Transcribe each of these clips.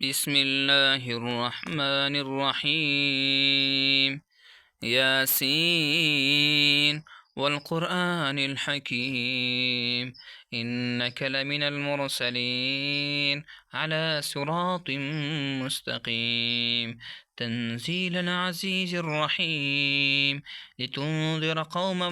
بسم الله الرحمن الرحيم. ياسين والقرآن الحكيم، إنك لمن المرسلين على صراط مستقيم، تنزيل العزيز الرحيم، لتنذر قوما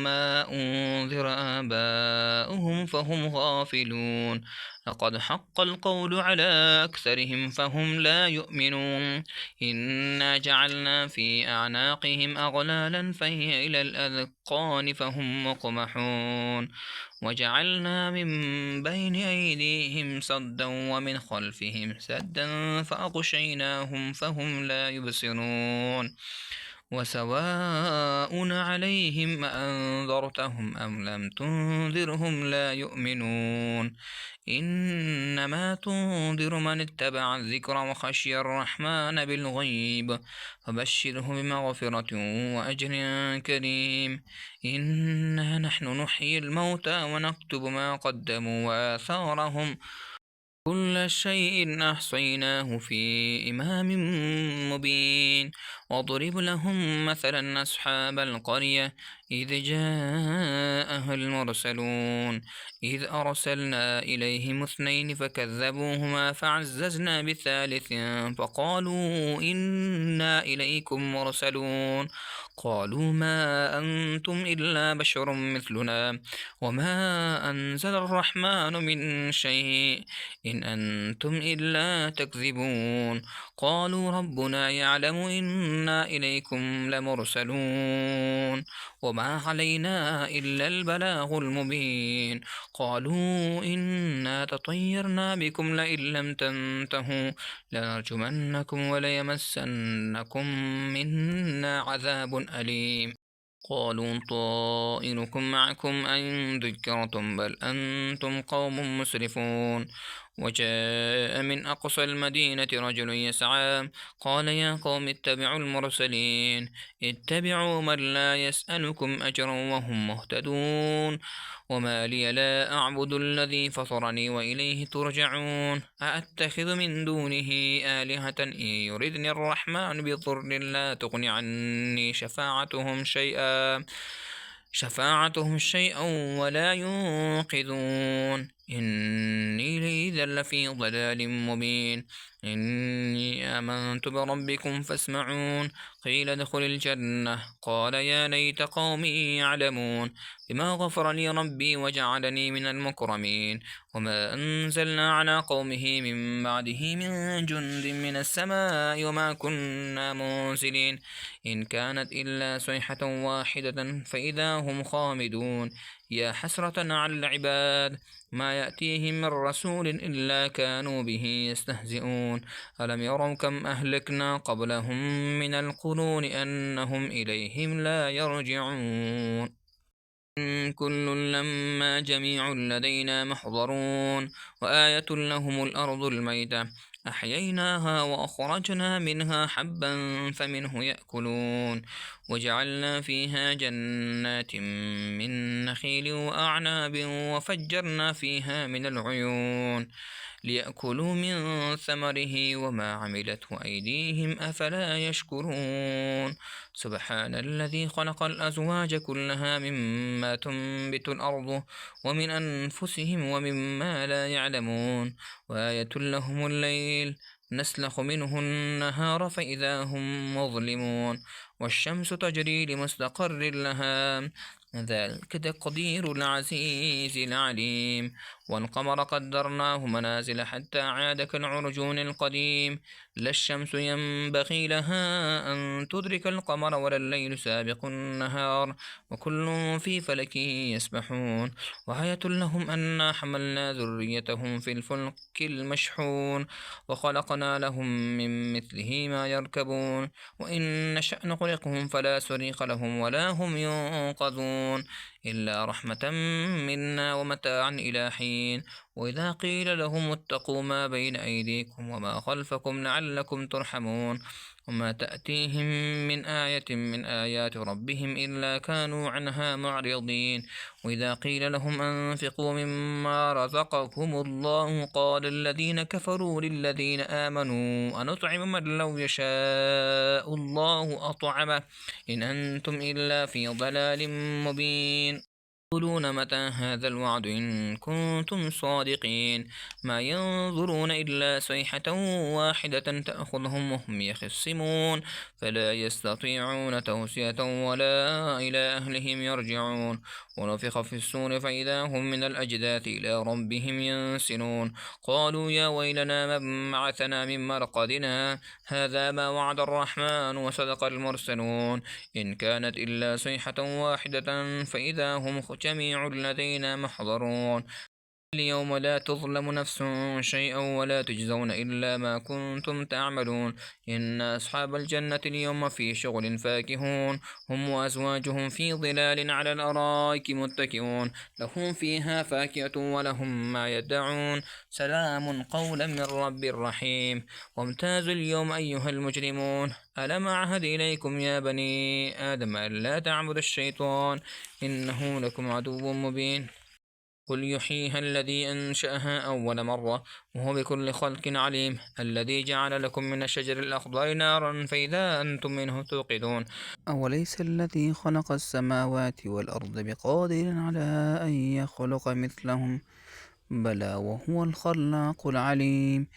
ما أنذر آباؤهم فهم غافلون. لقد حق القول على أكثرهم فهم لا يؤمنون. إنا جعلنا في أعناقهم أغلالا فهي إلى الأذقان فهم مقمحون. وجعلنا من بين أيديهم سدا ومن خلفهم سدا فأغشيناهم فهم لا يبصرون. وسواء عليهم أنذرتهم أم لم تنذرهم لا يؤمنون. إنما تنذر من اتبع الذكر وخشي الرحمن بالغيب، فبشره بمغفرة وأجر كريم. إنا نحن نحيي الموتى ونكتب ما قدموا وآثارهم، كل شيء أحصيناه في إمام مبين. واضرب لهم مثلا أصحاب القرية إذ جاءها المرسلون، إذ أرسلنا إليهم اثنين فكذبوهما فعززنا بثالث فقالوا إنا إليكم مرسلون. قالوا ما أنتم إلا بشر مثلنا وما أنزل الرحمن من شيء إن أنتم إلا تكذبون. قالوا ربنا يعلم إنا إليكم لمرسلون وما علينا إلا البلاغ المبين. قالوا إنا تطيرنا بكم لئن لم تنتهوا لنرجمنكم وليمسنكم منا عذاب أليم. قالوا طائركم معكم أن ذكرتم بل أنتم قوم مسرفون. وجاء من أقصى المدينة رجل يسعى قال يا قوم اتبعوا المرسلين، اتبعوا من لا يسألكم أجرا وهم مهتدون. وما لي لا أعبد الذي فطرني وإليه ترجعون. أأتخذ من دونه آلهة إن يردني الرحمن بضر لا تغن عني شفاعتهم شيئا ولا ينقذون. إني إذا لفي ضلال مبين. إني آمنت بربكم فاسمعون. قيل ادخل الجنة قال يا ليت قومي يعلمون بما غفر لي ربي وجعلني من المكرمين. وما أنزلنا على قومه من بعده من جند من السماء وما كنا منزلين، إن كانت إلا صيحة واحدة فإذا هم خامدون. يا حسرة على العباد ما يأتيهم من رسول إلا كانوا به يستهزئون. ألم يروا كم أهلكنا قبلهم من القرون أنهم إليهم لا يرجعون. إن كل لما جميع لدينا محضرون. وآية لهم الأرض الميتة أحييناها وأخرجنا منها حبا فمنه يأكلون. وجعلنا فيها جنات من نخيل وأعناب وفجرنا فيها من العيون ليأكلوا من ثمره وما عملته أيديهم أفلا يشكرون. سبحان الذي خلق الأزواج كلها مما تنبت الأرض ومن أنفسهم ومما لا يعلمون. وآية لهم الليل نسلخ منه النهار فإذا هم مظلمون. والشمس تجري لمستقر لها ذلك تقدير العزيز العليم. والقمر قدرناه منازل حتى عاد كالعرجون القديم. لا الشمس ينبغي لها أن تدرك القمر ولا الليل سابق النهار وكل في فلك يسبحون. وآية لهم أنا حملنا ذريتهم في الفلك المشحون وخلقنا لهم من مثله ما يركبون. وإن نشأ نغرقهم فلا صريخ لهم ولا هم ينقذون إلا رحمة منا ومتاعا إلى حين. وإذا قيل لهم اتقوا ما بين أيديكم وما خلفكم لعلكم ترحمون وما تأتيهم من آية من آيات ربهم إلا كانوا عنها معرضين وإذا قيل لهم أنفقوا مما رزقكم الله قال الذين كفروا للذين آمنوا أنطعم من لو يشاء الله أطعمه إن أنتم إلا في ضلال مبين يقولون متى هذا الوعد إن كنتم صادقين ما ينظرون إلا صيحة واحدة تأخذهم وهم يخصمون فلا يستطيعون توصية ولا إلى أهلهم يرجعون ونفخ في السور فإذا هم من الأجداث إلى ربهم ينسلون قالوا يا ويلنا من بعثنا من مرقدنا هذا ما وعد الرحمن وصدق المرسلون إن كانت إلا صيحة واحدة فإذا هم جميع لدينا محضرون اليوم لا تظلم نفس شيئا ولا تجزون إلا ما كنتم تعملون إن أصحاب الجنة اليوم في شغل فاكهون هم وأزواجهم في ظلال على الأرائك متكئون لهم فيها فاكهة ولهم ما يدعون سلام قولا من رب رحيم وامتازوا اليوم أيها المجرمون ألم أعهد إليكم يا بني آدم ألا تعبدوا الشيطان إنه لكم عدو مبين قل يحييها الذي أنشأها أول مرة وهو بكل خلق عليم الذي جعل لكم من الشجر الأخضر نارا فإذا أنتم منه توقدون أوليس الذي خلق السماوات والأرض بقادر على أن يخلق مثلهم بلى وهو الخلاق العليم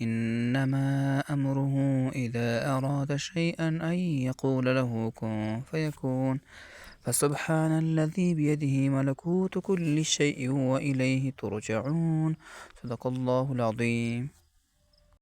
إنما أمره إذا أراد شيئا أن يقول له كن فيكون فسبحان الذي بيده ملكوت كل شيء وإليه ترجعون صدق الله العظيم.